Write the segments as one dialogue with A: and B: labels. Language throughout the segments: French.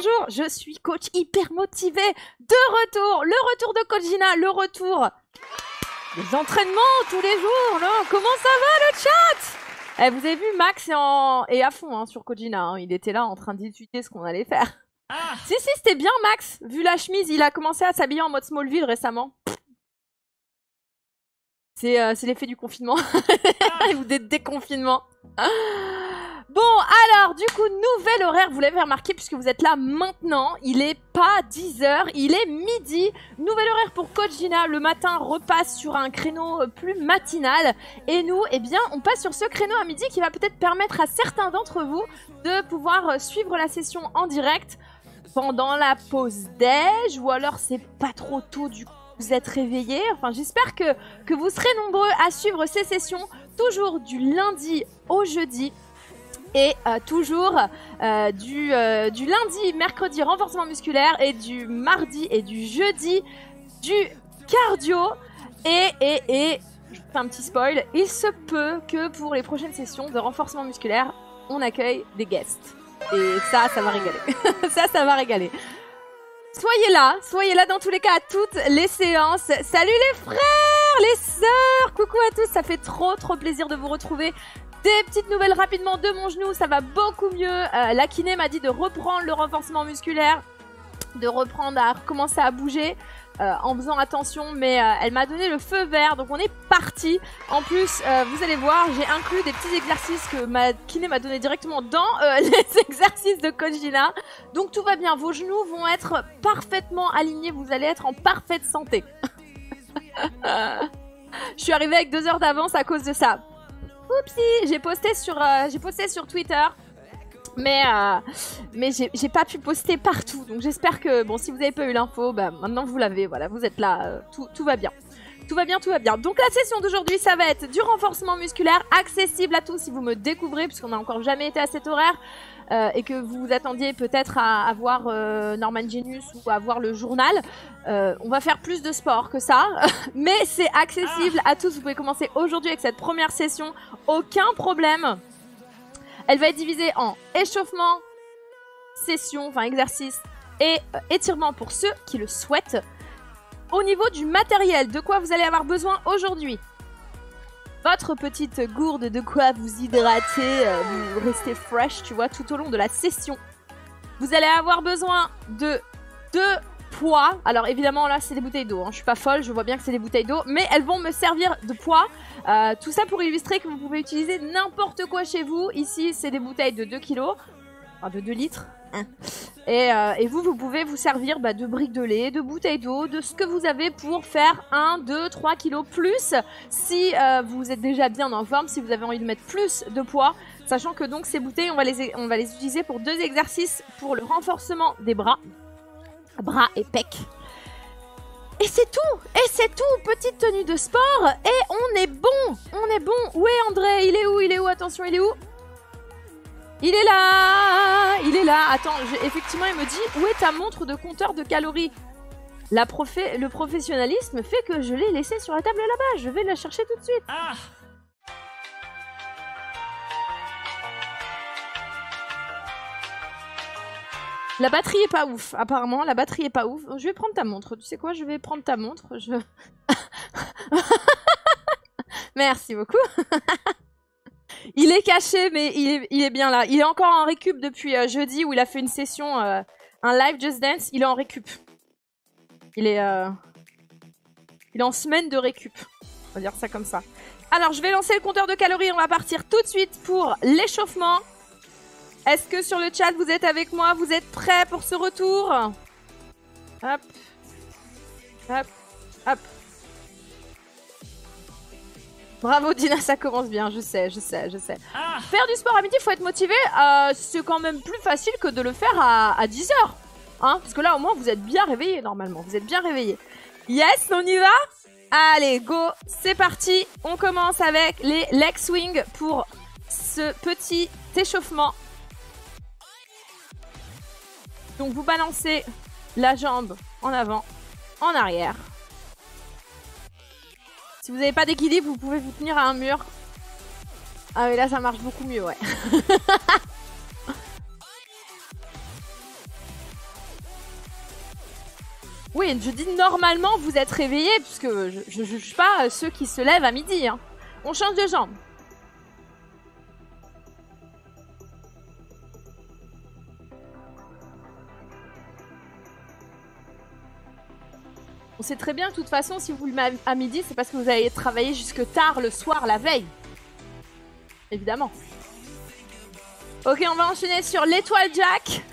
A: bonjour, je suis coach hyper motivé. De retour, le retour de Coach Gina, le retour des entraînements tous les jours. Là. Comment ça va le chat? Eh, vous avez vu, Max est à fond hein, sur Coach Gina. Hein. Il était là en train d'étudier ce qu'on allait faire. Ah. Si, c'était bien Max. Vu la chemise, il a commencé à s'habiller en mode Smallville récemment. C'est l'effet du confinement. Ou des déconfinements. Bon, alors, du coup, nouvel horaire, vous l'avez remarqué puisque vous êtes là maintenant. Il est pas 10h, il est midi. Nouvel horaire pour Coach Gina. Le matin repasse sur un créneau plus matinal. Et nous, eh bien, on passe sur ce créneau à midi qui va peut-être permettre à certains d'entre vous de pouvoir suivre la session en direct pendant la pause déj. Ou alors, c'est pas trop tôt du coup. Vous êtes réveillés, enfin j'espère que vous serez nombreux à suivre ces sessions, toujours du lundi au jeudi et toujours du lundi, mercredi renforcement musculaire et du mardi et du jeudi du cardio et je vous fais un petit spoil, il se peut que pour les prochaines sessions de renforcement musculaire, on accueille des guests et ça va régaler, ça va régaler. Soyez là dans tous les cas à toutes les séances. Salut les frères, les sœurs, coucou à tous, ça fait trop plaisir de vous retrouver. Des petites nouvelles rapidement de mon genou, ça va beaucoup mieux. La kiné m'a dit de reprendre le renforcement musculaire, de reprendre à recommencer à bouger en faisant attention, mais elle m'a donné le feu vert, donc on est parti. En plus, vous allez voir, j'ai inclus des petits exercices que ma kiné m'a donné directement dans les exercices de Coach Gina. Donc tout va bien, vos genoux vont être parfaitement alignés, vous allez être en parfaite santé. Je suis arrivée avec 2 heures d'avance à cause de ça. Oupsie, j'ai posté sur Twitter. Mais j'ai pas pu poster partout, donc j'espère que, bon, si vous avez pas eu l'info, bah, maintenant vous l'avez, voilà, vous êtes là, tout va bien. Tout va bien. Donc la session d'aujourd'hui, ça va être du renforcement musculaire, accessible à tous si vous me découvrez, puisqu'on n'a encore jamais été à cet horaire, et que vous vous attendiez peut-être à avoir Norman Genius ou à voir le journal. On va faire plus de sport que ça, mais c'est accessible à tous, vous pouvez commencer aujourd'hui avec cette première session, aucun problème. Elle va être divisée en échauffement, session, enfin exercice et étirement pour ceux qui le souhaitent. Au niveau du matériel, de quoi vous allez avoir besoin aujourd'hui? Votre petite gourde, de quoi vous hydrater, vous restez fresh, tu vois, tout au long de la session. Vous allez avoir besoin de 2 poids. Alors évidemment là c'est des bouteilles d'eau, hein. Je suis pas folle, je vois bien que c'est des bouteilles d'eau, mais elles vont me servir de poids. Tout ça pour illustrer que vous pouvez utiliser n'importe quoi chez vous. Ici c'est des bouteilles de 2 kilos, enfin de 2 litres. Et vous pouvez vous servir de briques de lait, de bouteilles d'eau, de ce que vous avez pour faire 1, 2, 3 kilos plus. Si vous êtes déjà bien en forme, si vous avez envie de mettre plus de poids, sachant que donc ces bouteilles on va les utiliser pour 2 exercices pour le renforcement des bras et pecs. Et c'est tout, petite tenue de sport et on est bon. Où est André? Il est où? Attention, il est où? Il est là. Attends, effectivement il me dit, où est ta montre de compteur de calories? Le professionnalisme fait que je l'ai laissée sur la table là-bas, je vais la chercher tout de suite. Ah. La batterie est pas ouf, apparemment, la batterie est pas ouf. Je vais prendre ta montre, tu sais quoi, je vais prendre ta montre, Merci beaucoup. Il est caché, mais il est bien là. Il est encore en récup depuis jeudi où il a fait une session, un live Just Dance, il est en récup. Il est en semaine de récup, on va dire ça comme ça. Alors, je vais lancer le compteur de calories, on va partir tout de suite pour l'échauffement. Est-ce que sur le chat, vous êtes avec moi? Vous êtes prêts pour ce retour? Hop. Hop. Hop. Bravo Dina, ça commence bien, je sais. Ah. Faire du sport à midi, il faut être motivé. C'est quand même plus facile que de le faire à 10h. Hein, parce que là, au moins, vous êtes bien réveillés normalement. Vous êtes bien réveillés. Yes, on y va? Allez, go. C'est parti. On commence avec les leg swings pour ce petit échauffement. Donc vous balancez la jambe en avant, en arrière. Si vous n'avez pas d'équilibre, vous pouvez vous tenir à un mur. Ah oui, là ça marche beaucoup mieux, ouais. Oui, je dis normalement vous êtes réveillés, puisque je ne juge pas ceux qui se lèvent à midi. Hein. On change de jambe. On sait très bien que de toute façon, si vous le mettez à midi, c'est parce que vous allez travailler jusque tard le soir, la veille. Évidemment. Ok, on va enchaîner sur l'étoile Jack.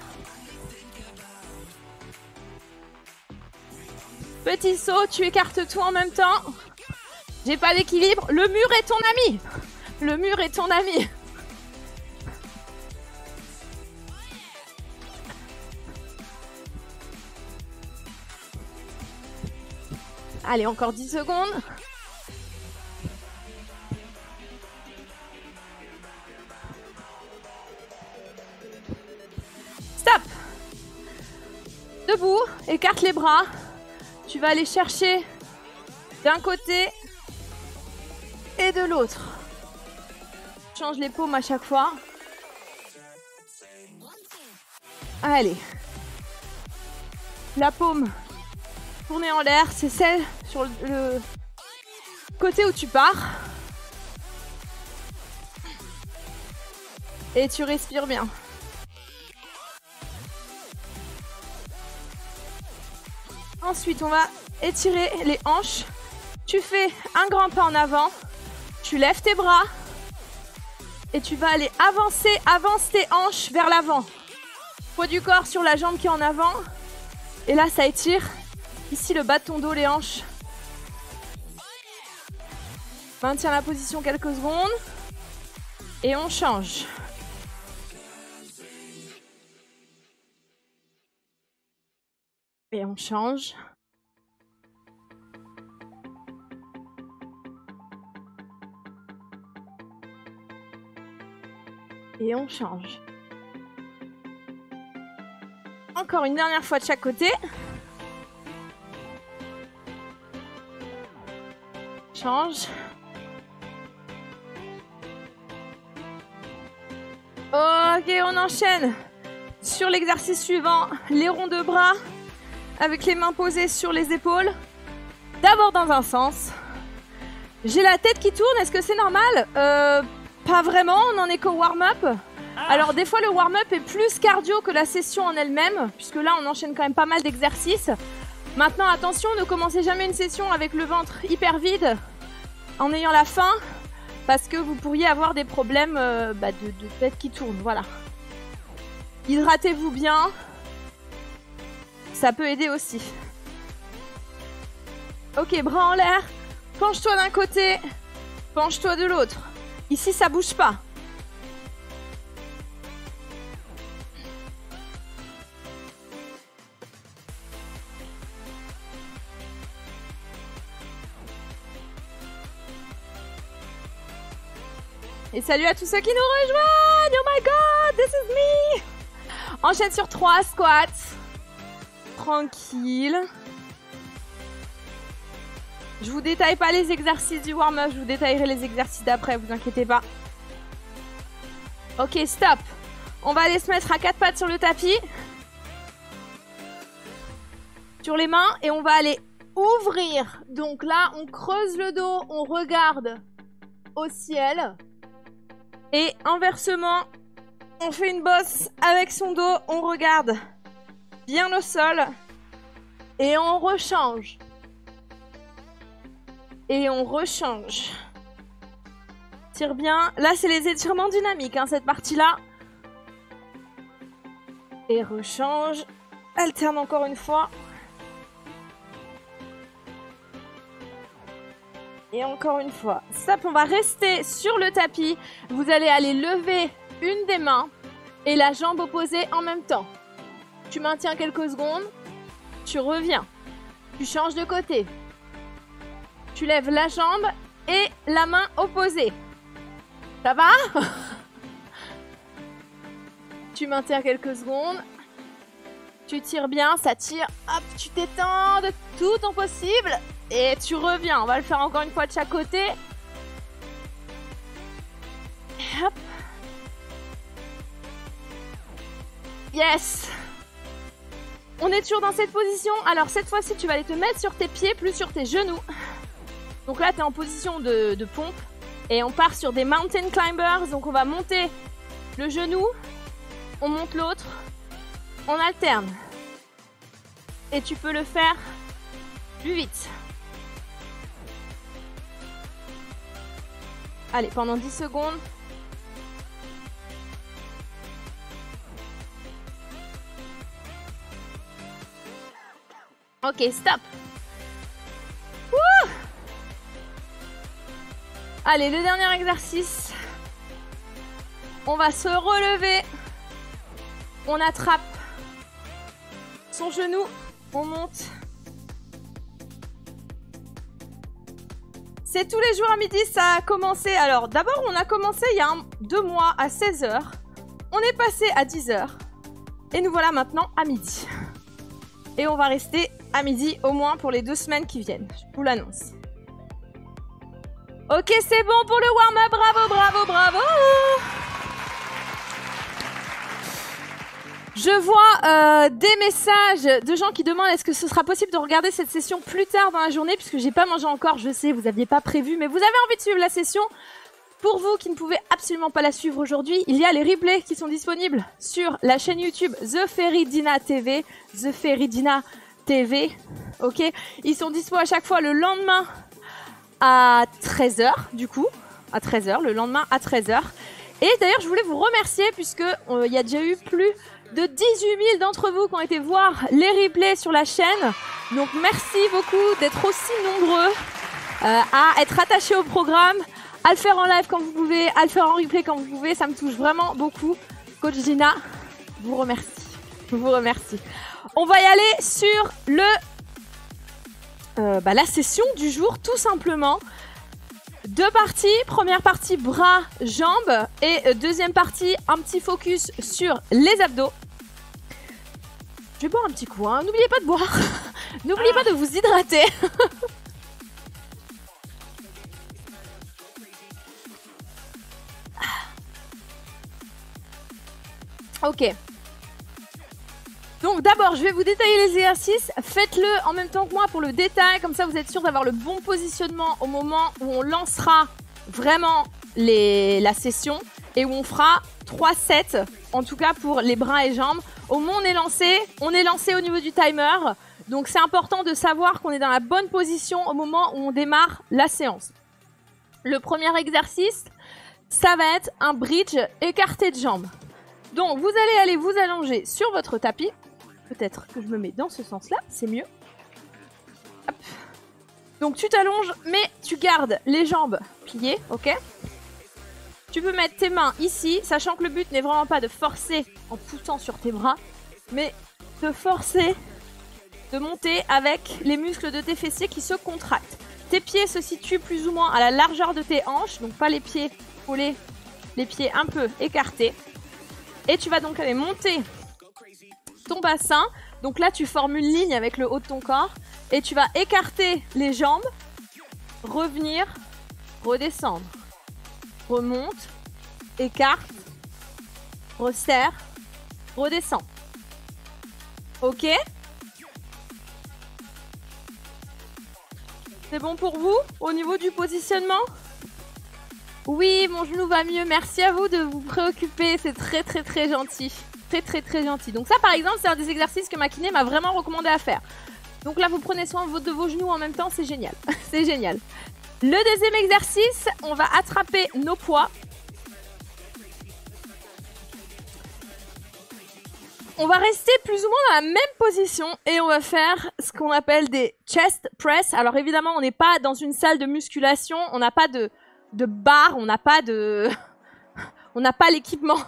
A: Petit saut, tu écartes tout en même temps. J'ai pas d'équilibre. Le mur est ton ami. Le mur est ton ami. Allez, encore 10 secondes. Stop. Debout, écarte les bras. Tu vas aller chercher d'un côté et de l'autre. Change les paumes à chaque fois. Allez. La paume tournée en l'air, c'est celle sur le côté où tu pars. Et tu respires bien. Ensuite, on va étirer les hanches. Tu fais un grand pas en avant. Tu lèves tes bras. Et tu vas aller avance tes hanches vers l'avant. Poids du corps sur la jambe qui est en avant. Et là, ça étire. Ici, le bas de ton dos, les hanches. Maintiens la position quelques secondes. Et on change. Et on change. Et on change. Encore une dernière fois de chaque côté. Change. Ok, on enchaîne sur l'exercice suivant, les ronds de bras avec les mains posées sur les épaules. D'abord dans un sens. J'ai la tête qui tourne, est-ce que c'est normal? Pas vraiment, on n'en est qu'au warm-up. Alors des fois le warm-up est plus cardio que la session en elle-même, puisque là on enchaîne quand même pas mal d'exercices. Maintenant attention, ne commencez jamais une session avec le ventre hyper vide en ayant la faim, parce que vous pourriez avoir des problèmes de tête qui tourne, voilà. Hydratez-vous bien, ça peut aider aussi. Ok, bras en l'air, penche-toi d'un côté, penche-toi de l'autre. Ici ça bouge pas. Et salut à tous ceux qui nous rejoignent! Oh my god, this is me! Enchaîne sur 3 squats. Tranquille. Je vous détaille pas les exercices du warm-up, je vous détaillerai les exercices d'après, vous inquiétez pas. Ok, stop. On va aller se mettre à 4 pattes sur le tapis. Sur les mains, et on va aller ouvrir. Donc là, on creuse le dos, on regarde au ciel. Et inversement, on fait une bosse avec son dos, on regarde bien au sol. Et on rechange. Et on rechange. Tire bien. Là, c'est les étirements dynamiques, hein, cette partie-là. Et rechange. Alterne encore une fois. Et encore une fois. Stop, on va rester sur le tapis. Vous allez aller lever une des mains et la jambe opposée en même temps. Tu maintiens quelques secondes. Tu reviens. Tu changes de côté. Tu lèves la jambe et la main opposée. Ça va? Tu maintiens quelques secondes. Tu tires bien, ça tire. Hop, tu t'étends de tout ton possible. Et tu reviens. On va le faire encore une fois de chaque côté. Et hop. On est toujours dans cette position. Alors cette fois-ci, tu vas aller te mettre sur tes pieds, plus sur tes genoux. Donc là, tu es en position de pompe. Et on part sur des mountain climbers. Donc on va monter le genou. On monte l'autre. On alterne. Et tu peux le faire plus vite. Allez, pendant 10 secondes. Ok, stop. Wouh! Allez, le dernier exercice. On va se relever. On attrape son genou. On monte. C'est tous les jours à midi, ça a commencé. Alors, d'abord, on a commencé il y a 2 mois à 16h. On est passé à 10h. Et nous voilà maintenant à midi. Et on va rester à midi au moins pour les 2 semaines qui viennent. Je vous l'annonce. Ok, c'est bon pour le warm-up. Bravo, bravo, bravo. Je vois des messages de gens qui demandent est-ce que ce sera possible de regarder cette session plus tard dans la journée, puisque j'ai pas mangé encore, je sais, vous aviez pas prévu, mais vous avez envie de suivre la session. Pour vous qui ne pouvez absolument pas la suivre aujourd'hui, il y a les replays qui sont disponibles sur la chaîne YouTube The Feridina TV, The Feridina TV, ok. Ils sont dispo à chaque fois le lendemain à 13h, du coup, à 13h, le lendemain à 13h. Et d'ailleurs, je voulais vous remercier puisque il y a déjà eu plus de 18 000 d'entre vous qui ont été voir les replays sur la chaîne. Donc merci beaucoup d'être aussi nombreux à être attachés au programme, à le faire en live quand vous pouvez, à le faire en replay quand vous pouvez. Ça me touche vraiment beaucoup. Coach Gina, vous remercie. Je vous remercie. On va y aller sur la session du jour, tout simplement. 2 parties. Première partie bras, jambes. Et deuxième partie, un petit focus sur les abdos. Je vais boire un petit coup. Hein. N'oubliez pas de boire. N'oubliez pas de vous hydrater. Ok. Donc d'abord, je vais vous détailler les exercices. Faites-le en même temps que moi pour le détail. Comme ça, vous êtes sûr d'avoir le bon positionnement au moment où on lancera vraiment la session. Et où on fera 3 sets, en tout cas pour les bras et jambes. Au moment où on est lancé au niveau du timer. Donc c'est important de savoir qu'on est dans la bonne position au moment où on démarre la séance. Le premier exercice, ça va être un bridge écarté de jambes. Donc vous allez aller vous allonger sur votre tapis. Peut-être que je me mets dans ce sens-là, c'est mieux. Hop. Donc tu t'allonges, mais tu gardes les jambes pliées, ok? Tu peux mettre tes mains ici, sachant que le but n'est vraiment pas de forcer en poussant sur tes bras, mais de forcer, de monter avec les muscles de tes fessiers qui se contractent. Tes pieds se situent plus ou moins à la largeur de tes hanches, donc pas les pieds collés, les pieds un peu écartés. Et tu vas donc aller monter ton bassin. Donc là, tu formes une ligne avec le haut de ton corps. Et tu vas écarter les jambes, revenir, redescendre. Remonte, écarte, resserre, redescend. Ok? C'est bon pour vous au niveau du positionnement? Oui, mon genou va mieux. Merci à vous de vous préoccuper. C'est très, très, très gentil. Très, très, très gentil. Donc ça, par exemple, c'est un des exercices que ma kiné m'a vraiment recommandé à faire. Donc là, vous prenez soin de vos genoux en même temps. C'est génial. C'est génial. Le deuxième exercice, on va attraper nos poids. On va rester plus ou moins dans la même position et on va faire ce qu'on appelle des chest press. Alors évidemment, on n'est pas dans une salle de musculation. On n'a pas de barre, on n'a pas l'équipement.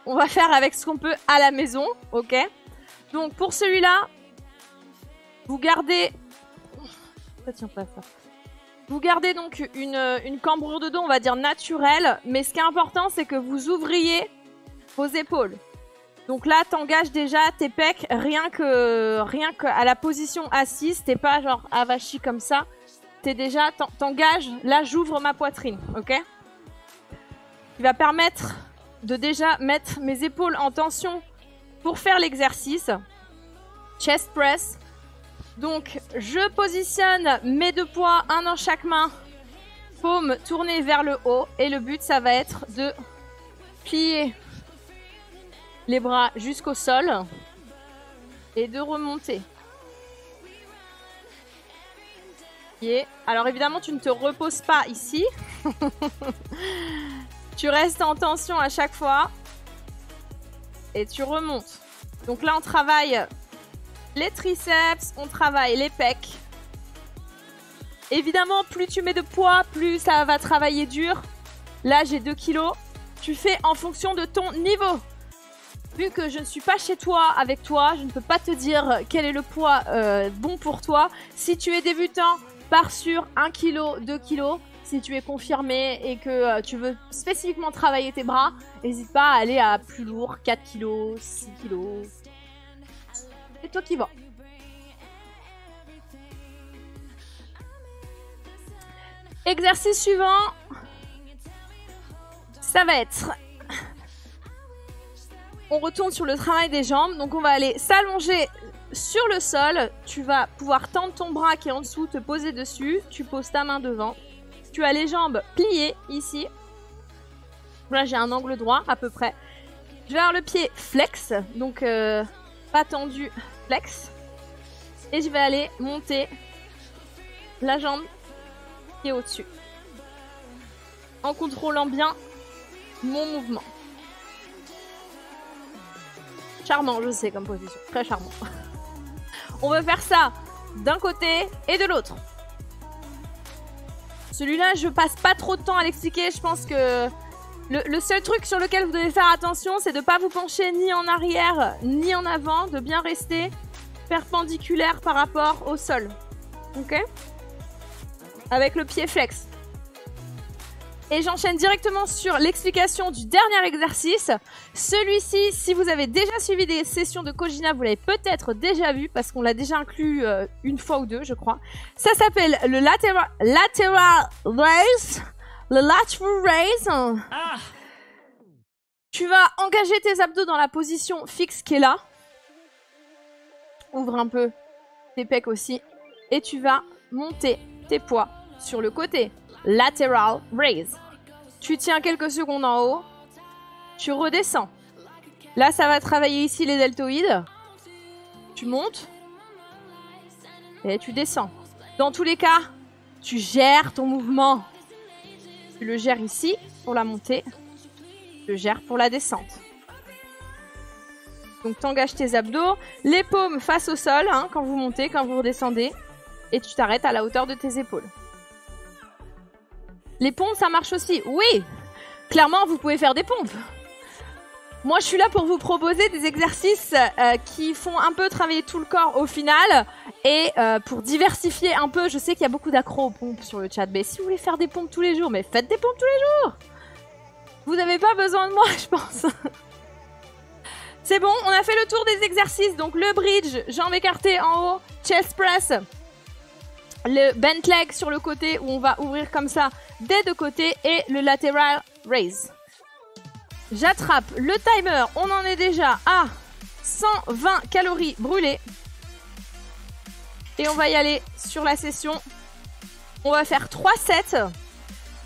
A: On va faire avec ce qu'on peut à la maison, ok? Donc pour celui-là, vous gardez... Ça tient pas ça. Vous gardez donc une cambrure de dos, on va dire naturelle, mais ce qui est important, c'est que vous ouvriez vos épaules. Donc là, t'engages déjà tes pecs rien que à la position assise. T'es pas genre avachi comme ça. T'es déjà, t'engages. Là, j'ouvre ma poitrine, ok? Qui va permettre de déjà mettre mes épaules en tension pour faire l'exercice. chest press. Donc, je positionne mes 2 poids, un dans chaque main, paume tournée vers le haut. Et le but, ça va être de plier les bras jusqu'au sol et de remonter. Alors évidemment, tu ne te reposes pas ici. Tu restes en tension à chaque fois et tu remontes. Donc là, on travaille les triceps, on travaille les pecs. Évidemment, plus tu mets de poids, plus ça va travailler dur. Là, j'ai 2 kilos. Tu fais en fonction de ton niveau. Vu que je ne suis pas chez toi, avec toi, je ne peux pas te dire quel est le poids bon pour toi. Si tu es débutant, pars sur 1 kg, 2 kg. Si tu es confirmé et que tu veux spécifiquement travailler tes bras, n'hésite pas à aller à plus lourd, 4 kg, 6 kg. C'est toi qui vas. Exercice suivant, ça va être... On retourne sur le travail des jambes. Donc on va aller s'allonger sur le sol. Tu vas pouvoir tendre ton bras qui est en dessous, te poser dessus. Tu poses ta main devant. Tu as les jambes pliées ici. Là j'ai un angle droit à peu près. Je vais avoir le pied flex. Donc pas tendu, flex. Et je vais aller monter la jambe qui est au-dessus. En contrôlant bien mon mouvement. Charmant, je sais, comme position. Très charmant. On va faire ça d'un côté et de l'autre. Celui-là, je passe pas trop de temps à l'expliquer. Je pense que le seul truc sur lequel vous devez faire attention, c'est de ne pas vous pencher ni en arrière ni en avant, de bien rester perpendiculaire par rapport au sol. Ok? Avec le pied flex. Et j'enchaîne directement sur l'explication du dernier exercice. Celui-ci, si vous avez déjà suivi des sessions de Kojina, vous l'avez peut-être déjà vu parce qu'on l'a déjà inclus une fois ou deux, je crois. Ça s'appelle le lateral raise. Le lateral raise. Ah. Tu vas engager tes abdos dans la position fixe qui est là. Ouvre un peu tes pecs aussi. Et tu vas monter tes poids sur le côté. Lateral raise. Tu tiens quelques secondes en haut. Tu redescends. Là, ça va travailler ici les deltoïdes. Tu montes. Et tu descends. Dans tous les cas, tu gères ton mouvement. Tu le gères ici pour la montée. Tu le gères pour la descente. Donc, tu engages tes abdos. Les paumes face au sol hein, quand vous montez, quand vous redescendez. Et tu t'arrêtes à la hauteur de tes épaules. Les pompes, ça marche aussi. Oui, clairement, vous pouvez faire des pompes. Moi, je suis là pour vous proposer des exercices qui font un peu travailler tout le corps au final. Et pour diversifier un peu, je sais qu'il y a beaucoup d'accros aux pompes sur le chat. Mais si vous voulez faire des pompes tous les jours, mais faites des pompes tous les jours. Vous n'avez pas besoin de moi, je pense. C'est bon, on a fait le tour des exercices. Donc le bridge, jambes écartées en haut, chest press. Le bent leg sur le côté où on va ouvrir comme ça des deux côtés et le lateral raise. J'attrape le timer, on en est déjà à 120 calories brûlées. Et on va y aller sur la session. On va faire 3 sets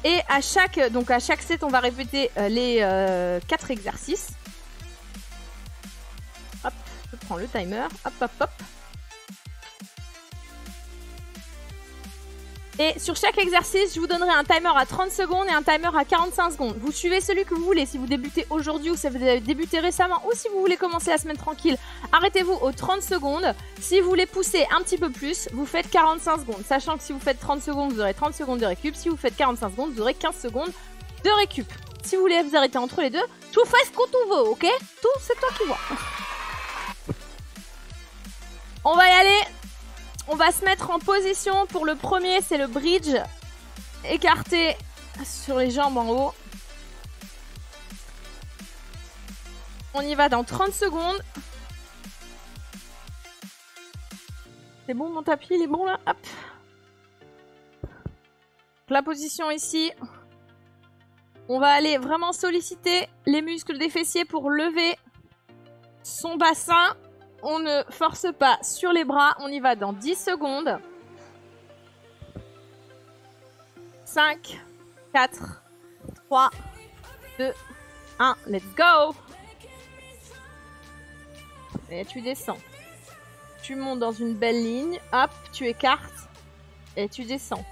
A: et à chaque set on va répéter les 4 exercices. Hop, je prends le timer, hop hop hop. Et sur chaque exercice, je vous donnerai un timer à 30 secondes et un timer à 45 secondes. Vous suivez celui que vous voulez. Si vous débutez aujourd'hui ou si vous avez débuté récemment ou si vous voulez commencer la semaine tranquille, arrêtez-vous aux 30 secondes. Si vous voulez pousser un petit peu plus, vous faites 45 secondes. Sachant que si vous faites 30 secondes, vous aurez 30 secondes de récup. Si vous faites 45 secondes, vous aurez 15 secondes de récup. Si vous voulez vous arrêter entre les deux, tout fait ce qu'on veut, ok? Tout, c'est toi qui vois. On va y aller. On va se mettre en position. Pour le premier, c'est le bridge. Écarté sur les jambes en haut. On y va dans 30 secondes. C'est bon mon tapis, il est bon là? Hop. La position ici. On va aller vraiment solliciter les muscles des fessiers pour lever son bassin. on ne force pas sur les bras. On y va dans 10 secondes. 5, 4, 3, 2, 1. Let's go! Et tu descends. Tu montes dans une belle ligne. Hop, tu écartes. Et tu descends.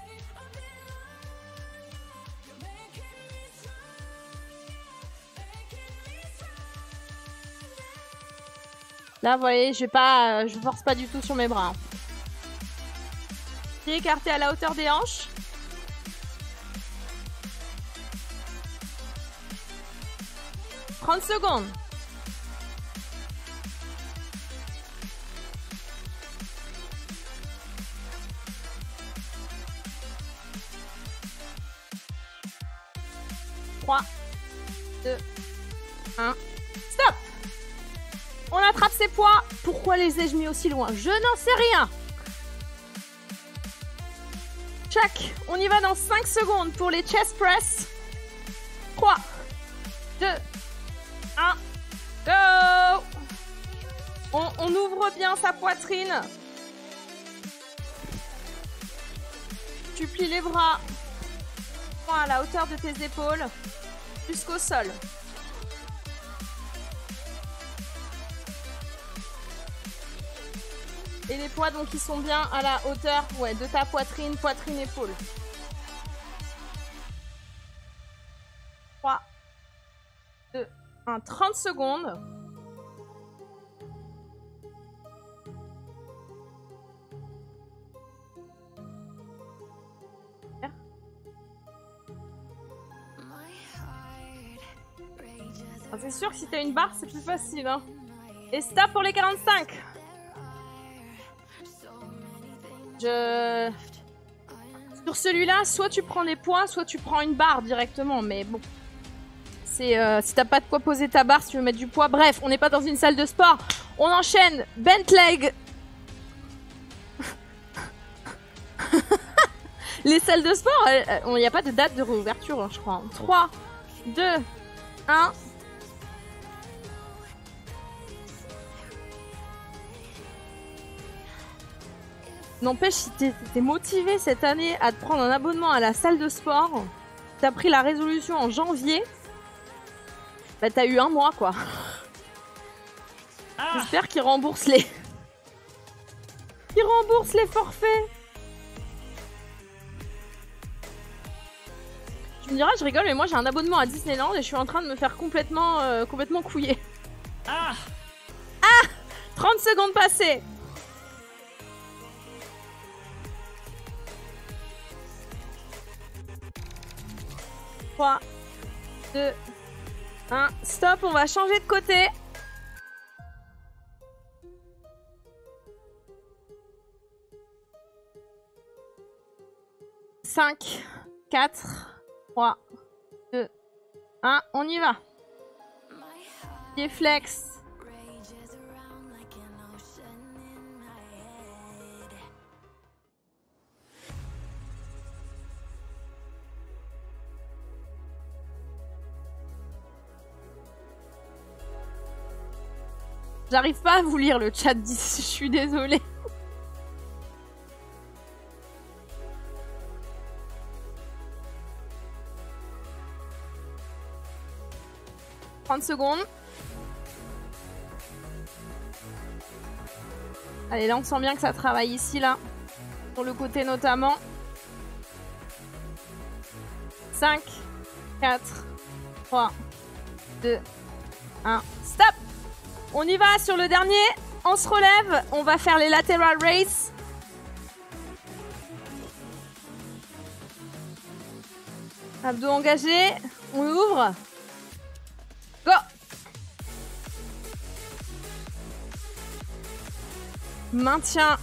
A: Là, vous voyez, je force pas du tout sur mes bras. Pied écarté à la hauteur des hanches. « 30 secondes. « 3, 2, 1. Stop! On attrape ses poids. Pourquoi les ai-je mis aussi loin? Je n'en sais rien. Check. On y va dans 5 secondes pour les chest press. 3, 2, 1. Go! On ouvre bien sa poitrine. Tu plies les bras à la hauteur de tes épaules jusqu'au sol. Et les poids donc ils sont bien à la hauteur de ta poitrine, épaule. 3, 2, 1, 30 secondes. Ah, c'est sûr que si t'as une barre c'est plus facile hein. Et stop pour les 45. Sur celui-là, soit tu prends des poids, soit tu prends une barre directement. Mais bon, c'est si t'as pas de quoi poser ta barre, si tu veux mettre du poids. Bref, on n'est pas dans une salle de sport. On enchaîne. Bent leg. Les salles de sport, il n'y a pas de date de réouverture, hein, je crois. 3, 2, 1. N'empêche, si t'es motivé cette année à te prendre un abonnement à la salle de sport, t'as pris la résolution en janvier, bah t'as eu un mois quoi. J'espère qu'ils remboursent les... Ils remboursent les forfaits. Tu me diras, je rigole, mais moi j'ai un abonnement à Disneyland et je suis en train de me faire complètement couiller. 30 secondes passées. 3, 2, 1. Stop, on va changer de côté. « 5, 4, 3, 2, 1. On y va. Pied flex. J'arrive pas à vous lire le chat d'ici, je suis désolée. « 30 secondes. Allez, là on sent bien que ça travaille ici, là. Sur le côté notamment. 5, 4, 3, 2, 1. Stop! On y va sur le dernier. On se relève. On va faire les lateral raise. Abdos engagés. On ouvre. Go! Maintiens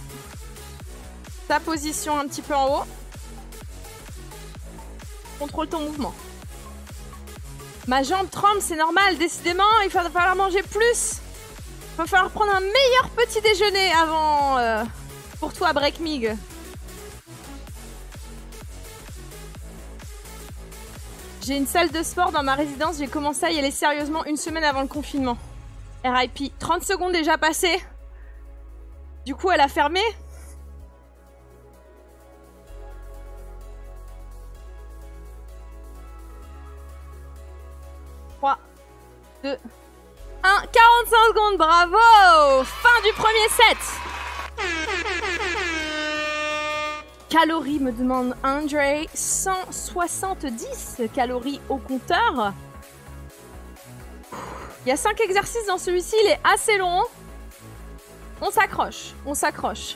A: ta position un petit peu en haut. Contrôle ton mouvement. Ma jambe tremble, c'est normal. Décidément, il va falloir manger plus. Il va falloir prendre un meilleur petit déjeuner avant pour toi, Breakmig. J'ai une salle de sport dans ma résidence. J'ai commencé à y aller sérieusement une semaine avant le confinement. RIP. 30 secondes déjà passées. Du coup, elle a fermé. Trois, 2, 1, 45 secondes, bravo! Fin du premier set. Calories, me demande André. 170 calories au compteur. Il y a 5 exercices dans celui-ci, il est assez long. On s'accroche, on s'accroche.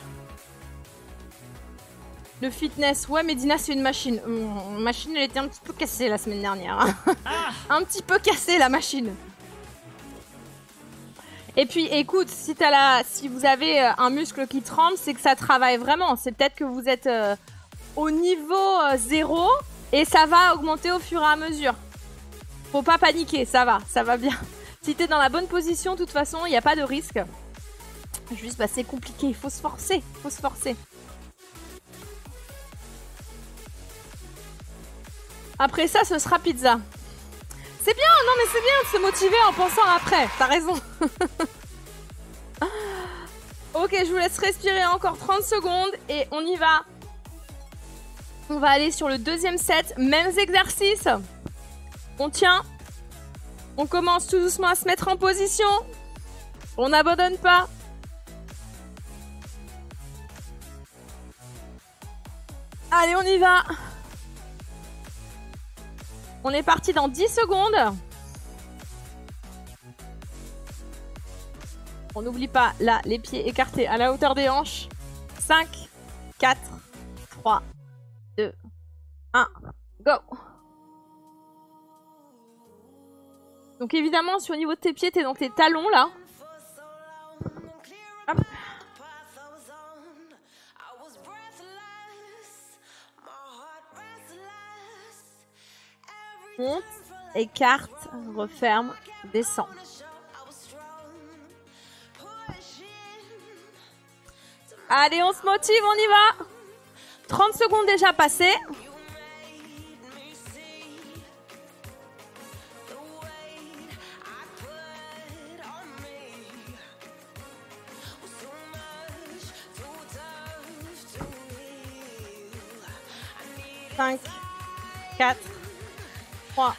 A: Le fitness, ouais, Medina, c'est une machine. Ma machine, elle était un petit peu cassée la semaine dernière. Un petit peu cassée, la machine. Et puis, écoute, si vous avez un muscle qui tremble, c'est que ça travaille vraiment. C'est peut-être que vous êtes au niveau 0 et ça va augmenter au fur et à mesure. Faut pas paniquer, ça va bien. Si t'es dans la bonne position, de toute façon, il n'y a pas de risque. Juste, bah, c'est compliqué, il faut se forcer, Après ça, ce sera pizza. C'est bien, non mais c'est bien de se motiver en pensant après, t'as raison. Ok, je vous laisse respirer encore 30 secondes et on y va. On va aller sur le deuxième set, mêmes exercices. On tient. On commence tout doucement à se mettre en position. On n'abandonne pas. Allez, on y va. On est parti dans 10 secondes. On n'oublie pas, là, les pieds écartés à la hauteur des hanches. 5, 4, 3, 2, 1, go. Donc évidemment, si au niveau de tes pieds, t'es dans tes talons, là. Hop. Monte, écarte, referme, descend. Allez, on se motive, on y va. 30 secondes déjà passées. Cinq, 4, 3,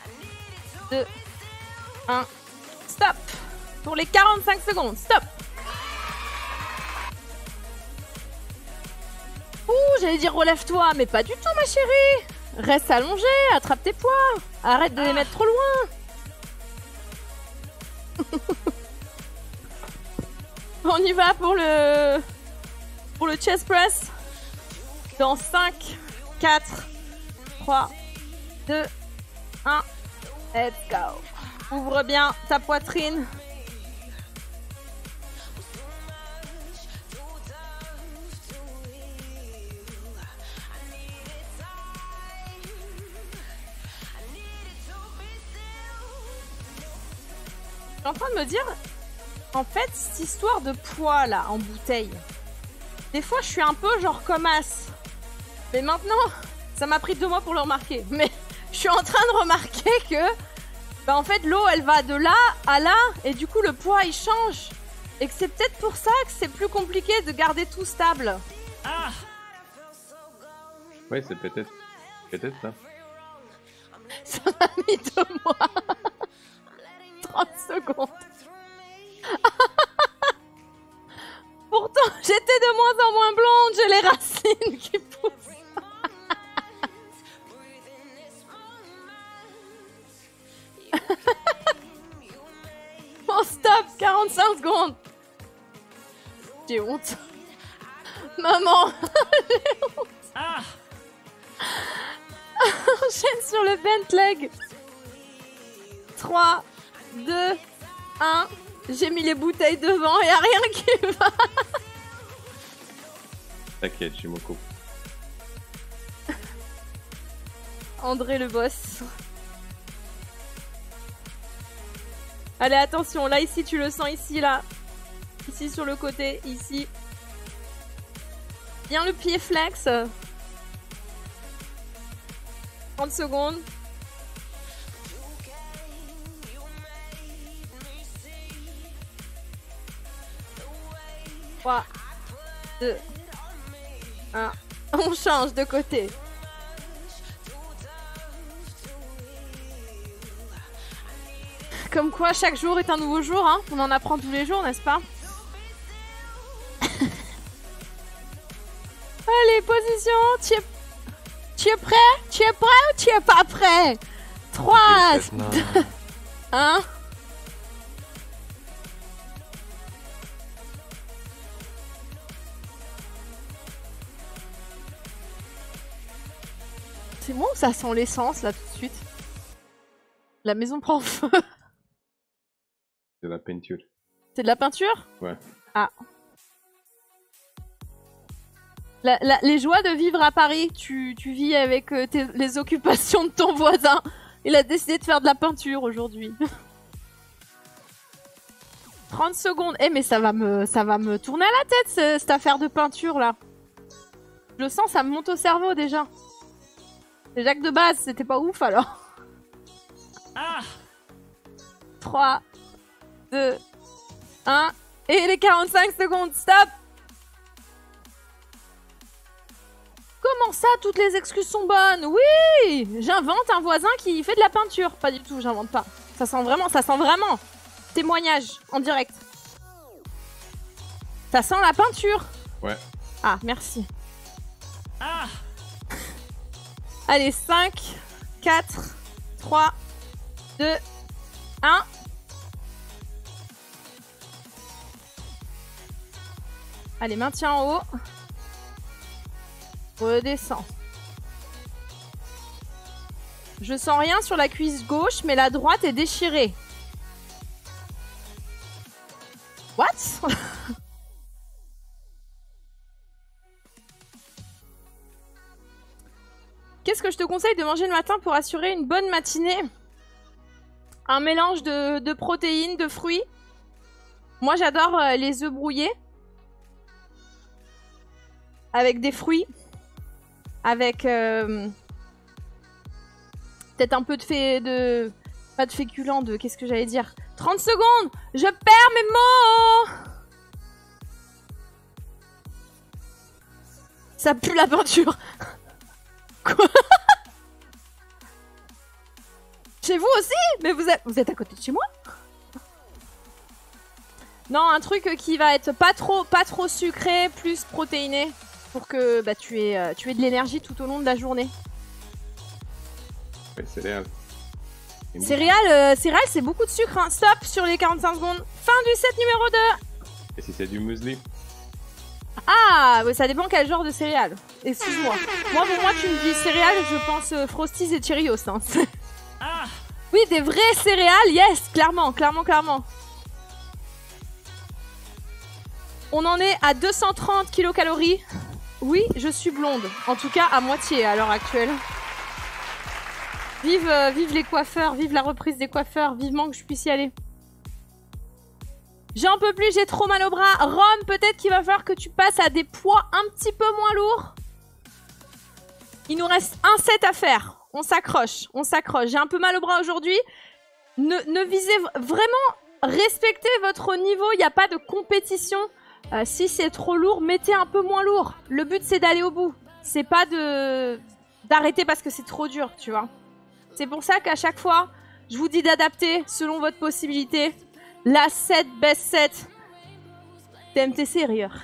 A: 2, 1, stop. Pour les 45 secondes, stop. Ouh, j'allais dire relève-toi, mais pas du tout ma chérie. Reste allongé, attrape tes poids. Arrête de les mettre trop loin. On y va pour le chest press. Dans 5, 4, 3, 2, 1. Let's go. Ouvre bien ta poitrine. Je suis en train de me dire, en fait, cette histoire de poids là en bouteille, des fois je suis un peu genre comme as. Mais maintenant, ça m'a pris 2 mois pour le remarquer. Mais je suis en train de remarquer que, bah en fait, l'eau elle va de là à là et du coup le poids il change. Et que c'est peut-être pour ça que c'est plus compliqué de garder tout stable. Ah!
B: Ouais, c'est peut-être ça.
A: Ça m'a mis 2 mois. 30 secondes. Pourtant, j'étais de moins en moins blonde, j'ai les racines qui poussent. Bon, stop, 45 secondes. J'ai honte. Maman, j'ai honte. Ah. Enchaîne sur le bent leg. 3, 2, 1. J'ai mis les bouteilles devant, y a rien qui va.
B: T'inquiète, je suis Moko.
A: André le boss. Allez, attention, là, ici, tu le sens, ici, là. Ici, sur le côté, ici. Bien le pied flex. 30 secondes. 3, 2, 1. On change de côté. Comme quoi, chaque jour est un nouveau jour, hein. On en apprend tous les jours, n'est-ce pas? Allez, position. Tu es prêt? Tu es prêt ou tu es pas prêt? 3, 2, 1. C'est moi ou ça sent l'essence là tout de suite? La maison prend feu.
B: C'est la peinture.
A: C'est de la peinture?
B: Ouais.
A: Ah. Les joies de vivre à Paris, tu vis avec les occupations de ton voisin. Il a décidé de faire de la peinture aujourd'hui. 30 secondes. Eh mais ça va me tourner à la tête cette affaire de peinture là. Je le sens, ça me monte au cerveau déjà. Déjà que de base, c'était pas ouf alors. Ah 3, 2, 1. Et les 45 secondes, stop! Comment ça, toutes les excuses sont bonnes? Oui! J'invente un voisin qui fait de la peinture. Pas du tout, j'invente pas. Ça sent vraiment. Témoignage, en direct. Ça sent la peinture.
B: Ouais.
A: Ah, merci. Ah! Allez, 5, 4, 3, 2, 1. Allez, maintien en haut. Redescends. Je sens rien sur la cuisse gauche, mais la droite est déchirée. What? Qu'est-ce que je te conseille de manger le matin pour assurer une bonne matinée? Un mélange de protéines, de fruits. Moi, j'adore les œufs brouillés. Avec des fruits. Avec peut-être un peu de pas de féculents, de... Qu'est-ce que j'allais dire? 30 secondes! Je perds mes mots! Ça pue la peinture. Quoi? Chez vous aussi? Mais vous êtes à côté de chez moi? Non, un truc qui va être pas trop sucré, plus protéiné. Pour que bah, tu aies de l'énergie tout au long de la journée.
B: Ouais, céréales.
A: Céréales, c'est beaucoup de sucre. Hein. Stop sur les 45 secondes. Fin du set numéro 2.
B: Et si c'est du muesli?
A: Ah, ouais, ça dépend quel genre de céréales. Excuse-moi. Pour moi, tu me dis céréales, je pense Frosties et Cheerios. Hein. Ah. Oui, des vraies céréales, yes, clairement. On en est à 230 kilocalories. Oui, je suis blonde. En tout cas, à moitié à l'heure actuelle. Vive les coiffeurs, vive la reprise des coiffeurs. Vivement que je puisse y aller. J'en peux plus, j'ai trop mal au bras. Rome, peut-être qu'il va falloir que tu passes à des poids un petit peu moins lourds. Il nous reste un set à faire. On s'accroche. J'ai un peu mal au bras aujourd'hui. Ne visez vraiment... Respectez votre niveau, il n'y a pas de compétition. Si c'est trop lourd, mettez un peu moins lourd. Le but, c'est d'aller au bout. C'est pas d'arrêter parce que c'est trop dur, tu vois. C'est pour ça qu'à chaque fois, je vous dis d'adapter selon votre possibilité. La 7, best 7. TMTC, rire.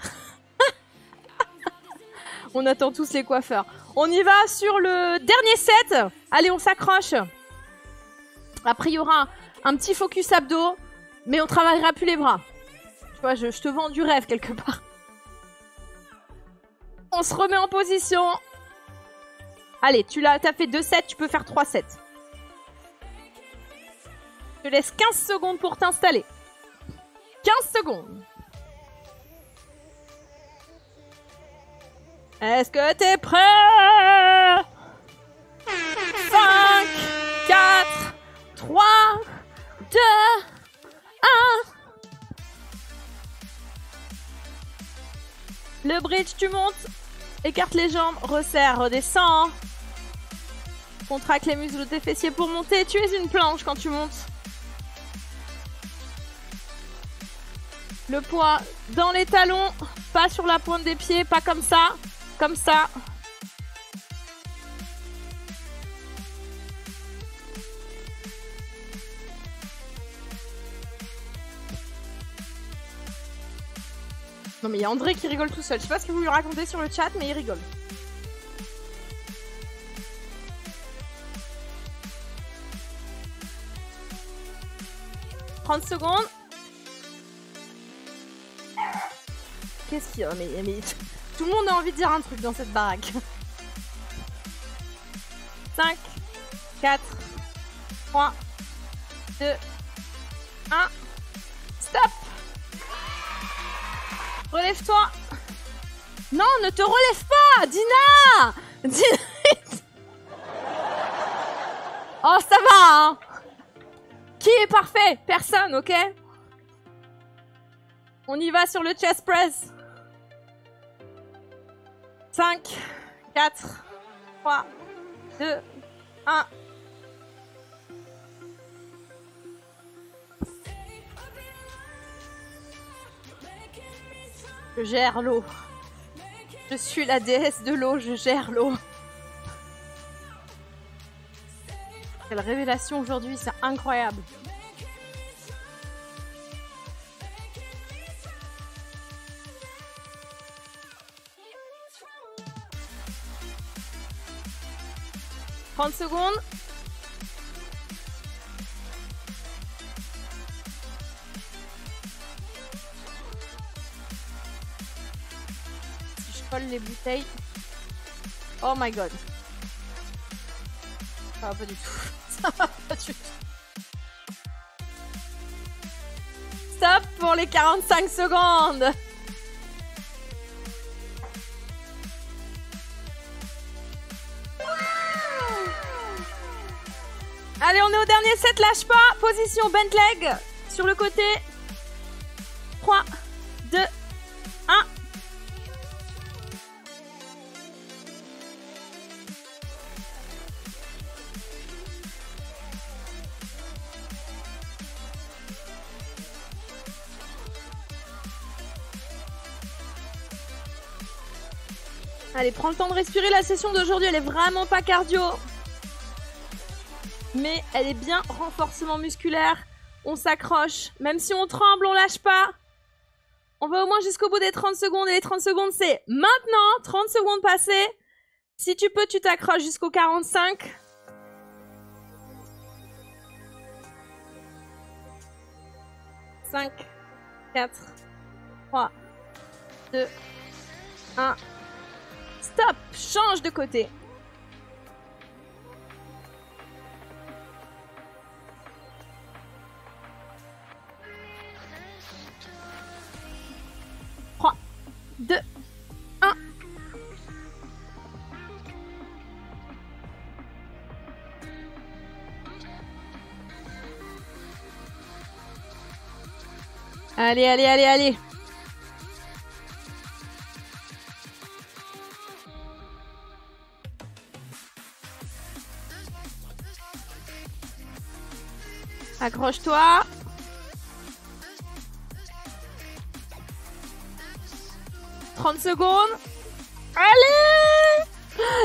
A: On attend tous les coiffeurs. On y va sur le dernier set. Allez, on s'accroche. Après, il y aura un petit focus abdos, mais on travaillera plus les bras. Tu vois, je te vends du rêve quelque part. On se remet en position. Allez, t'as fait 2 sets, tu peux faire 3 sets. Je te laisse 15 secondes pour t'installer. 15 secondes. Est-ce que t'es prêt? 5, 4, 3, 2, 1. Le bridge, tu montes. Écarte les jambes, resserre, redescends. Contracte les muscles de tes fessiers pour monter. Tu es une planche quand tu montes. Le poids dans les talons. Pas sur la pointe des pieds, pas comme ça. Comme ça. Non mais il y a André qui rigole tout seul. Je sais pas ce que vous lui racontez sur le chat, mais il rigole. « 30 secondes. Qu'est-ce qu'il y a mais tout le monde a envie de dire un truc dans cette baraque. 5, 4, 3, 2, 1. Stop! Relève-toi! Non, ne te relève pas! Dina! Dina! Oh, ça va, hein! Qui est parfait? Personne, ok? On y va sur le chest press. 5, 4, 3, 2, 1. Je gère l'eau. Je suis la déesse de l'eau, je gère l'eau. Quelle révélation aujourd'hui, c'est incroyable. « 30 secondes. Si je colle les bouteilles. Oh my god. Ça va pas du tout. Ça va pas du tout. Stop pour les 45 secondes. Allez, on est au dernier set, lâche pas. Position bent leg sur le côté. 3, 2, 1. Allez, prends le temps de respirer. La session d'aujourd'hui, elle est vraiment pas cardio. Mais elle est bien renforcement musculaire. On s'accroche. Même si on tremble, on lâche pas. On va au moins jusqu'au bout des 30 secondes. Et les 30 secondes, c'est maintenant. 30 secondes passées. Si tu peux, tu t'accroches jusqu'au 45. « 5, 4, 3, 2, 1. Stop! Change de côté. Trois, 2, 1. Allez, allez, allez, allez. Accroche-toi. « 30 secondes. Allez!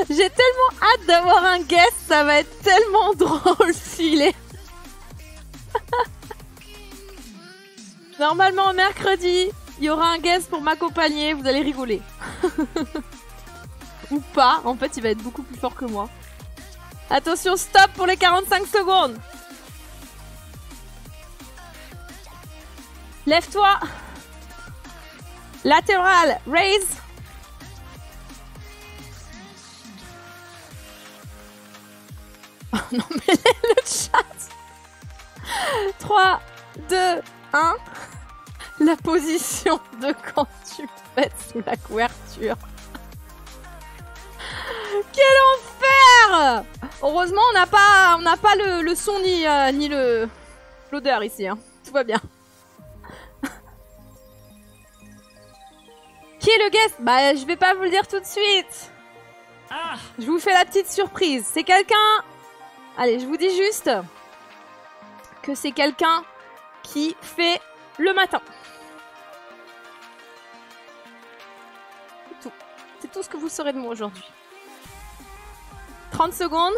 A: J'ai tellement hâte d'avoir un guest. Ça va être tellement drôle s'il est... Normalement, mercredi, il y aura un guest pour m'accompagner. Vous allez rigoler. Ou pas. En fait, il va être beaucoup plus fort que moi. Attention, stop pour les 45 secondes. Lève-toi. Latéral, raise. Oh non mais le chat. 3, 2, 1. La position de quand tu pètes sous la couverture. Quel enfer! Heureusement on n'a pas le son ni l'odeur ici. Hein. Tout va bien. Qui est le guest? Bah, je vais pas vous le dire tout de suite. Ah. Je vous fais la petite surprise. C'est quelqu'un... Allez, je vous dis juste que c'est quelqu'un qui fait le matin. C'est tout ce que vous saurez de moi aujourd'hui. 30 secondes.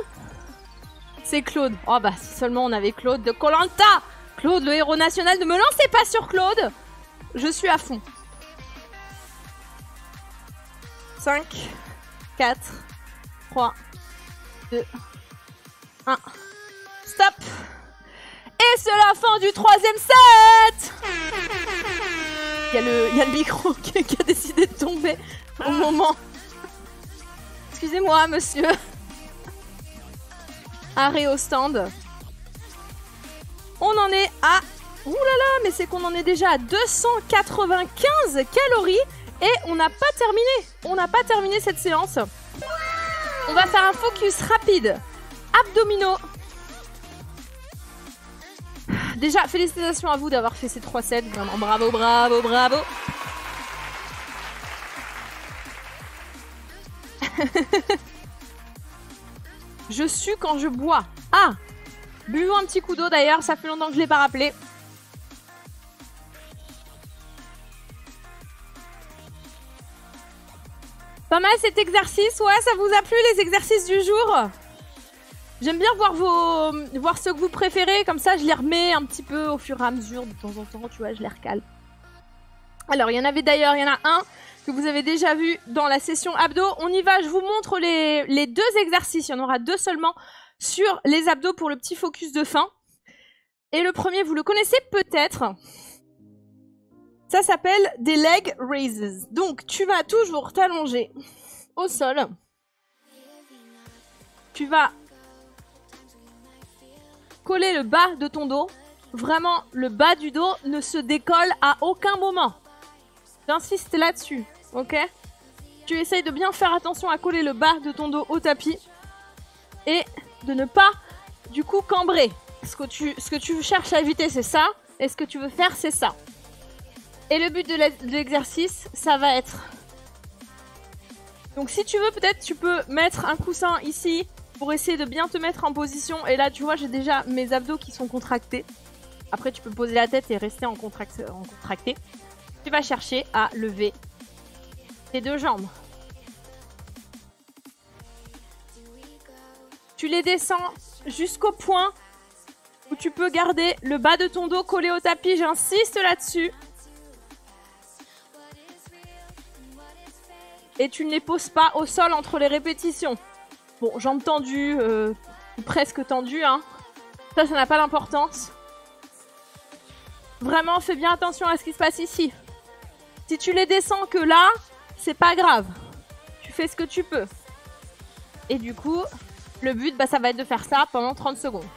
A: C'est Claude. Oh bah si seulement on avait Claude de koh Lanta. Claude, le héros national. Ne me lancez pas sur Claude. Je suis à fond. 5, 4, 3, 2, 1. Stop. Et c'est la fin du 3e set. Il y a le micro qui a décidé de tomber au moment. Excusez-moi, monsieur. Arrêt au stand. On en est à... Ouh là là, mais c'est qu'on en est déjà à 295 calories et on n'a pas terminé. On n'a pas terminé cette séance. On va faire un focus rapide. Abdominaux. Déjà, félicitations à vous d'avoir fait ces 3 sets. Vraiment, bravo, bravo, bravo. Je sue quand je bois. Ah! Buvons un petit coup d'eau d'ailleurs, ça fait longtemps que je ne l'ai pas rappelé. Pas mal cet exercice, ouais, ça vous a plu les exercices du jour? J'aime bien voir voir ceux que vous préférez, comme ça je les remets un petit peu au fur et à mesure, de temps en temps, tu vois, je les recale. Alors, il y en avait d'ailleurs, il y en a un que vous avez déjà vu dans la session abdos. On y va, je vous montre les 2 exercices, il y en aura 2 seulement sur les abdos pour le petit focus de fin. Et le premier, vous le connaissez peut-être. Ça s'appelle des leg raises. Donc, tu vas toujours t'allonger au sol. Tu vas coller le bas de ton dos. Vraiment, le bas du dos ne se décolle à aucun moment. J'insiste là-dessus, ok? Tu essayes de bien faire attention à coller le bas de ton dos au tapis. Et de ne pas, du coup, cambrer. Ce que tu cherches à éviter, c'est ça. Et ce que tu veux faire, c'est ça. Et le but de l'exercice, ça va être... Donc si tu veux, peut-être tu peux mettre un coussin ici pour essayer de bien te mettre en position. Et là, tu vois, j'ai déjà mes abdos qui sont contractés. Après, tu peux poser la tête et rester en contracté. Tu vas chercher à lever tes 2 jambes. Tu les descends jusqu'au point où tu peux garder le bas de ton dos collé au tapis. J'insiste là-dessus. Et tu ne les poses pas au sol entre les répétitions. Bon, jambes tendues, presque tendues, hein. Ça n'a pas d'importance. Vraiment, fais bien attention à ce qui se passe ici. Si tu les descends que là, c'est pas grave. Tu fais ce que tu peux. Et du coup, le but, bah, ça va être de faire ça pendant 30 secondes.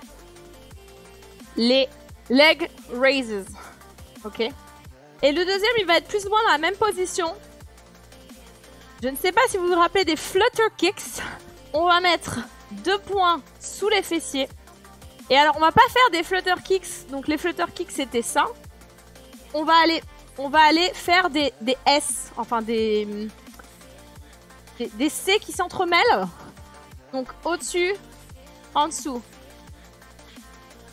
A: Les leg raises. Ok? Et le deuxième, il va être plus ou moins dans la même position. Je ne sais pas si vous vous rappelez des flutter kicks. On va mettre 2 poings sous les fessiers. Et alors, on va pas faire des flutter kicks. Donc, les flutter kicks, c'était ça. On va aller faire des S. Enfin, des C qui s'entremêlent. Donc, au-dessus, en dessous.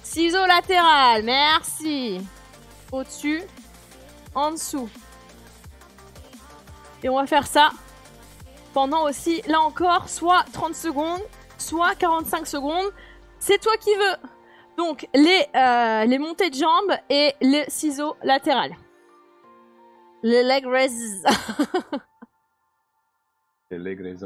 A: Ciseaux latéral. Merci. Au-dessus, en dessous. Et on va faire ça pendant aussi, là encore, soit 30 secondes, soit 45 secondes. C'est toi qui veux. Donc, les montées de jambes et les ciseaux latérales. Les leg raises.
B: Les leg raises.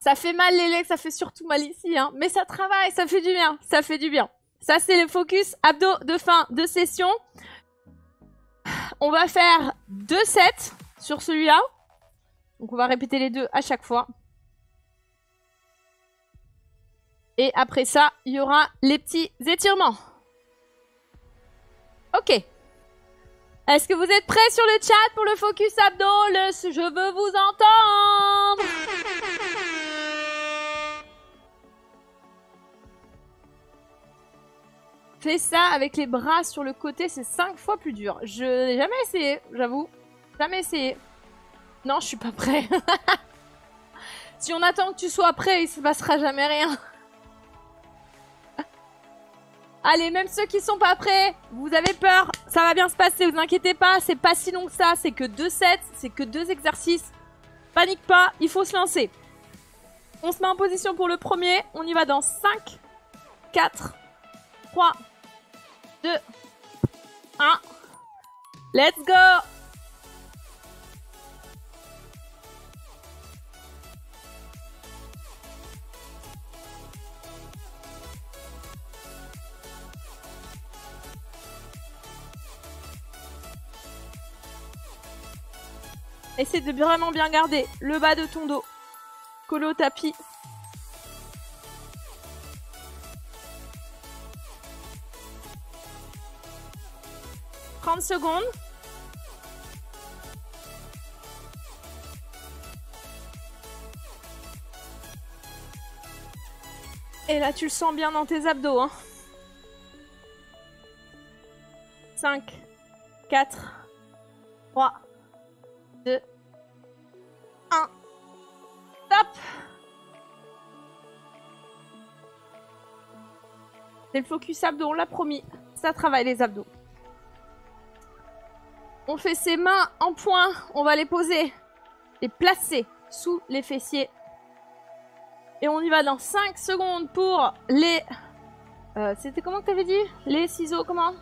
A: Ça fait mal les legs, ça fait surtout mal ici, hein. Mais ça travaille, ça fait du bien, ça fait du bien. Ça, c'est le focus abdos de fin de session. On va faire 2 sets sur celui-là. Donc, on va répéter les 2 à chaque fois. Et après ça, il y aura les petits étirements. Ok. Est-ce que vous êtes prêts sur le chat pour le focus abdos? Je veux vous entendre. Fais ça avec les bras sur le côté, c'est 5 fois plus dur. Je n'ai jamais essayé, j'avoue. Jamais essayé. Non, je suis pas prêt. Si on attend que tu sois prêt, il se passera jamais rien. Allez, même ceux qui sont pas prêts, vous avez peur, ça va bien se passer, vous inquiétez pas, c'est pas si long que ça, c'est que 2 sets, c'est que 2 exercices. Panique pas, il faut se lancer. On se met en position pour le premier. On y va dans 5, 4, 3, 2, 1. Let's go! Essaye de vraiment bien garder le bas de ton dos collé au tapis. « 30 secondes. Et là, tu le sens bien dans tes abdos. Hein. 5, 4, 3, 2, 1. Stop! C'est le focus abdos, on l'a promis. Ça travaille les abdos. On fait ses mains en point. On va les poser, les placer sous les fessiers. Et on y va dans 5 secondes pour les... C'était comment que t'avais dit? Les ciseaux, comment?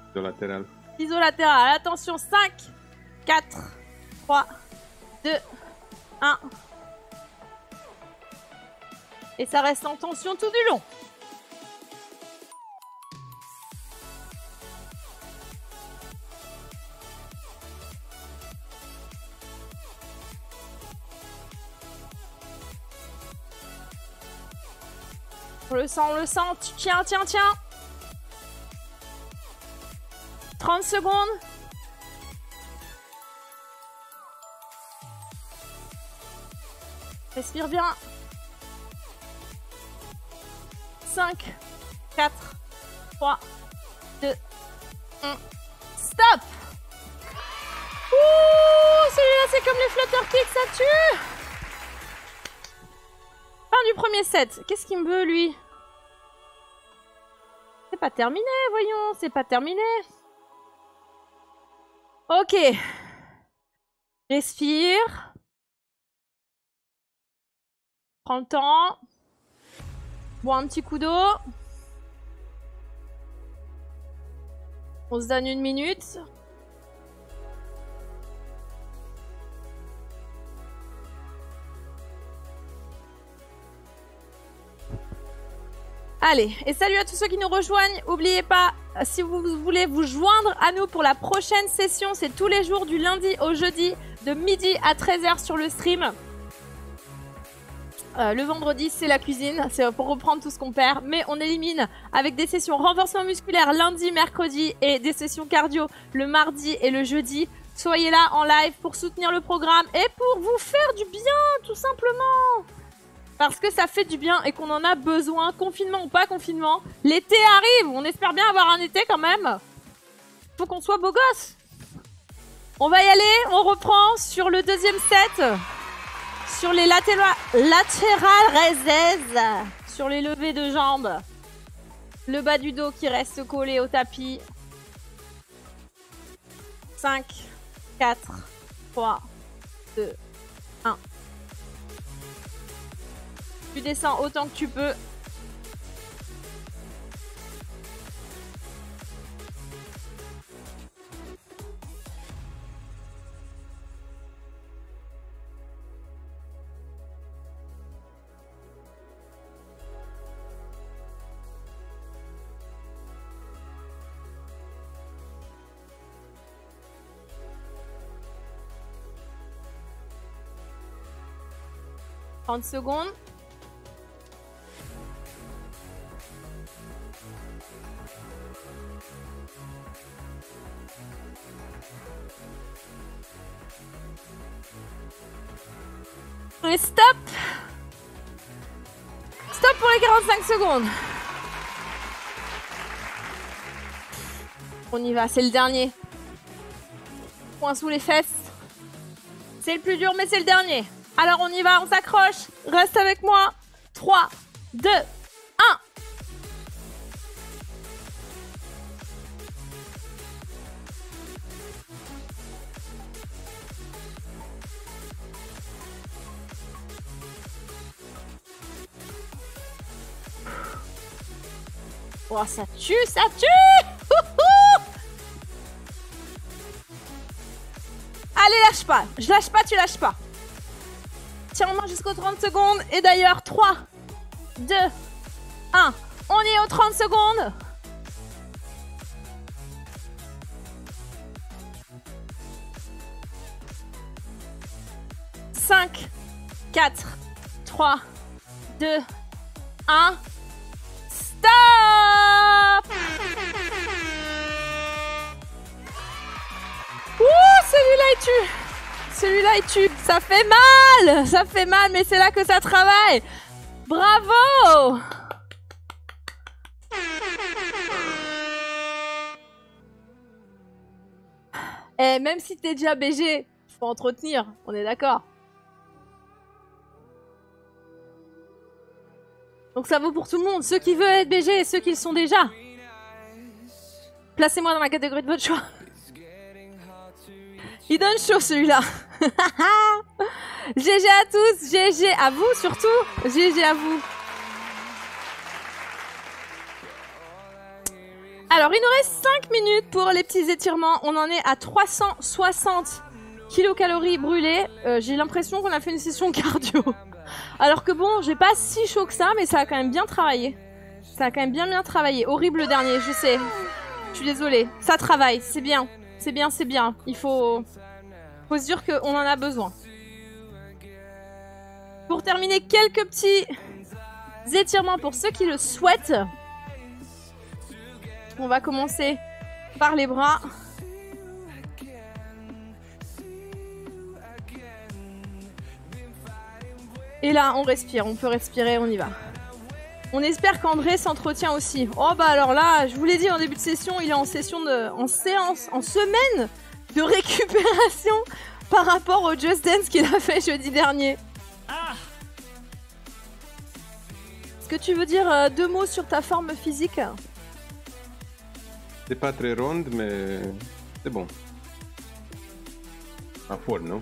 B: Ciseaux latéral.
A: Ciseaux latéral. Attention, 5, 4, 3, 2, 1. Et ça reste en tension tout du long. On le sent. Tiens. 30 secondes. Respire bien. 5, 4, 3, 2, 1. Stop! Ouh, celui-là, c'est comme les flutter kicks, ça tue! Fin du premier set. Qu'est-ce qu'il me veut, lui? C'est pas terminé, voyons. C'est pas terminé. Ok. Respire. Prends le temps. Bois un petit coup d'eau. On se donne 1 minute. Allez, et salut à tous ceux qui nous rejoignent. N'oubliez pas, si vous voulez vous joindre à nous pour la prochaine session, c'est tous les jours du lundi au jeudi, de midi à 13h sur le stream. Le vendredi, c'est la cuisine, c'est pour reprendre tout ce qu'on perd. Mais on élimine avec des sessions renforcement musculaire lundi, mercredi et des sessions cardio le mardi et le jeudi. Soyez là en live pour soutenir le programme et pour vous faire du bien, tout simplement. Parce que ça fait du bien et qu'on en a besoin, confinement ou pas confinement. L'été arrive, on espère bien avoir un été quand même. Faut qu'on soit beau gosse. On va y aller, on reprend sur le deuxième set. Sur les lateral raises, sur les levées de jambes. Le bas du dos qui reste collé au tapis. 5, 4, 3, 2, 1. Tu descends autant que tu peux. « 30 secondes. Et stop! Stop pour les 45 secondes. On y va, c'est le dernier. Point sous les fesses. C'est le plus dur, mais c'est le dernier. Alors on y va, on s'accroche. Reste avec moi. 3, 2, 1. Oh, ça tue, ça tue. Ouhou. Allez, lâche pas. Je lâche pas, tu lâches pas. Tiens en main jusqu'aux 30 secondes. Et d'ailleurs, 3, 2, 1. On est aux 30 secondes. « 5, 4, 3, 2, 1. Stop! Ouh, celui-là il tue! Celui-là il tue! Ça fait mal! Ça fait mal, mais c'est là que ça travaille! Bravo! Et même si t'es déjà BG, faut entretenir, on est d'accord? Donc ça vaut pour tout le monde, ceux qui veulent être BG et ceux qui le sont déjà. Placez-moi dans la catégorie de votre choix. Il donne chaud celui-là. GG à tous, GG à vous surtout, GG à vous. Alors il nous reste 5 minutes pour les petits étirements, on en est à 360 kilocalories brûlées. J'ai l'impression qu'on a fait une session cardio. Alors que bon, j'ai pas si chaud que ça, mais ça a quand même bien travaillé. Ça a quand même bien travaillé. Horrible le dernier, je sais. Je suis désolée. Ça travaille, c'est bien. C'est bien, c'est bien. Il faut se dire qu'on en a besoin. Pour terminer, quelques petits étirements pour ceux qui le souhaitent. On va commencer par les bras. Et là, on respire, on peut respirer, on y va. On espère qu'André s'entretient aussi. Oh bah alors là, je vous l'ai dit en début de session, il est en semaine de récupération par rapport au Just Dance qu'il a fait jeudi dernier. Est-ce que tu veux dire 2 mots sur ta forme physique?
B: C'est pas très ronde, mais c'est bon. En forme, non?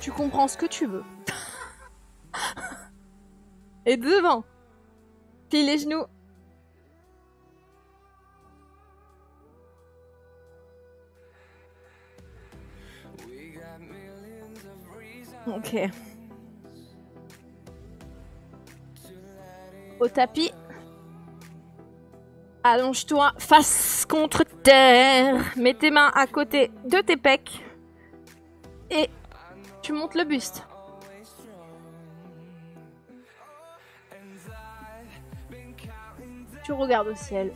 A: Tu comprends ce que tu veux. Et devant. Plie les genoux. Ok. Au tapis. Allonge-toi face contre terre. Mets tes mains à côté de tes pecs. Et tu montes le buste. Tu regardes au ciel.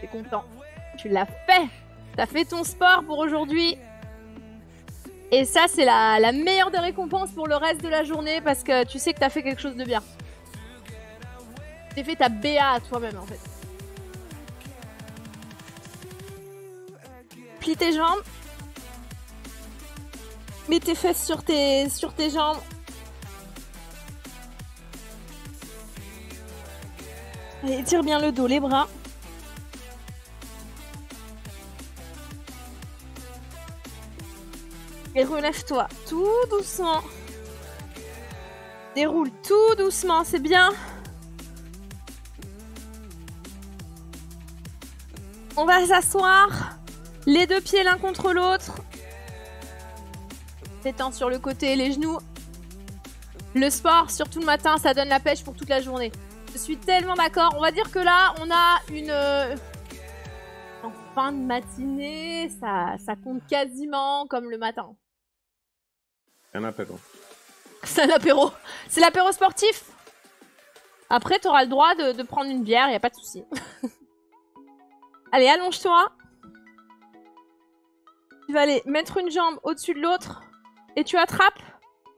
A: T'es content. Tu l'as fait. T'as fait ton sport pour aujourd'hui. Et ça, c'est la meilleure des récompenses pour le reste de la journée parce que tu sais que t'as fait quelque chose de bien. T'as fait ta BA à toi-même en fait. Plie tes jambes. Mets tes fesses sur tes jambes. Allez, étire bien le dos, les bras. Et relève-toi tout doucement. Déroule tout doucement, c'est bien. On va s'asseoir. Les 2 pieds l'un contre l'autre. T'étends sur le côté, les genoux. Le sport, surtout le matin, ça donne la pêche pour toute la journée. Je suis tellement d'accord. On va dire que là, on a une... En fin de matinée, ça compte quasiment comme le matin.
B: Un apéro.
A: C'est un apéro. C'est l'apéro sportif. Après, tu auras le droit de prendre une bière, il n'y a pas de souci. Allez, allonge-toi. Tu vas aller mettre une jambe au-dessus de l'autre. Et tu attrapes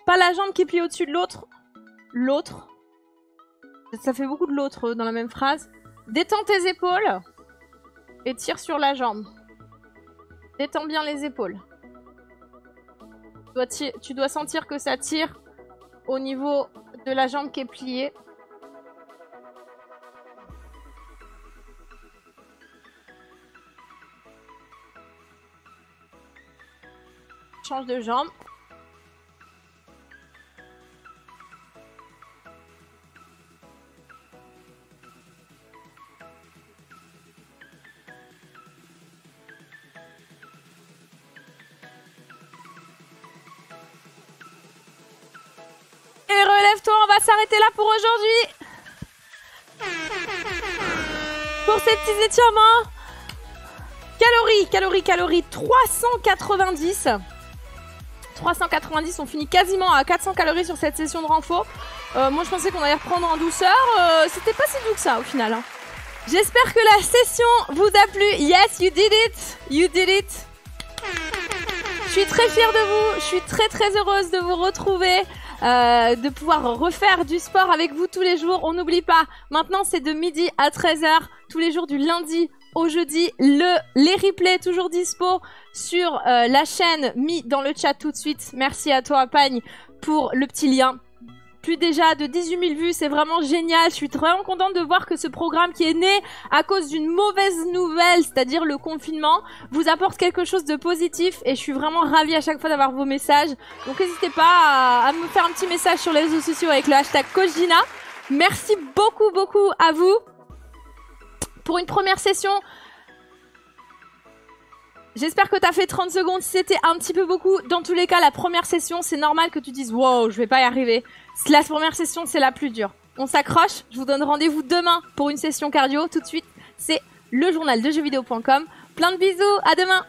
A: pas la jambe qui plie au-dessus de l'autre. L'autre. Ça fait beaucoup de l'autre dans la même phrase. Détends tes épaules. Et tire sur la jambe. Détends bien les épaules. Tu dois sentir que ça tire au niveau de la jambe qui est pliée. Change de jambe. relève-toi, on va s'arrêter là pour aujourd'hui. Pour ces petits étirements. Calories, 390. 390, on finit quasiment à 400 calories sur cette session de renfort. Moi, je pensais qu'on allait reprendre en douceur. C'était pas si doux que ça, au final. Hein. J'espère que la session vous a plu. Yes, you did it. You did it. Je suis très fière de vous. Je suis très très heureuse de vous retrouver. De pouvoir refaire du sport avec vous tous les jours. On n'oublie pas, maintenant c'est de midi à 13h, tous les jours du lundi au jeudi. Les replays toujours dispo sur la chaîne, mis dans le chat tout de suite. Merci à toi Pagne pour le petit lien. Plus déjà de 18 000 vues, c'est vraiment génial. Je suis vraiment contente de voir que ce programme qui est né à cause d'une mauvaise nouvelle, c'est-à-dire le confinement, vous apporte quelque chose de positif et je suis vraiment ravie à chaque fois d'avoir vos messages. Donc n'hésitez pas à me faire un petit message sur les réseaux sociaux avec le hashtag Coach Gina. Merci beaucoup à vous pour une première session. J'espère que t'as fait 30 secondes. Si c'était un petit peu beaucoup, dans tous les cas, la première session, c'est normal que tu dises « Wow, je vais pas y arriver ». La première session, c'est la plus dure. On s'accroche. Je vous donne rendez-vous demain pour une session cardio. Tout de suite, c'est le journal de jeuxvideo.com. Plein de bisous. À demain.